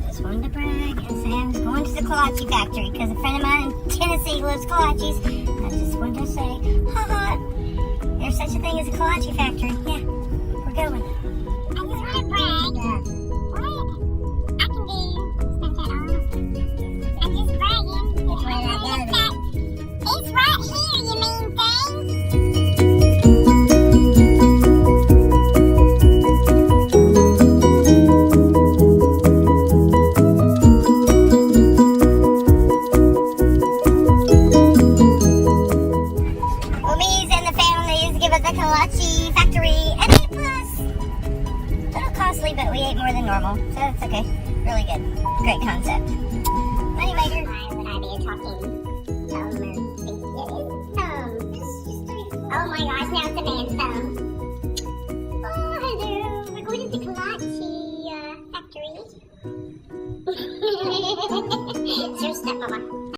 Just wanted to brag and say I was going to the kolache factory because a friend of mine in Tennessee loves kolaches. I just wanted to say, haha, there's such a thing as a kolache factory. Yeah, we're going. I just want to brag. Yeah. What? I can do stuff at all. I'm just bragging. Which way did I go? It's right here, you mean thing? Kolache factory and A+. A little costly, but we ate more than normal, so that's okay. Really good. Great concept. Moneymaker. Why would I be talking oh my gosh, now it's a man's phone. Oh, hello. We're going to the kolache factory. It's your stepmama.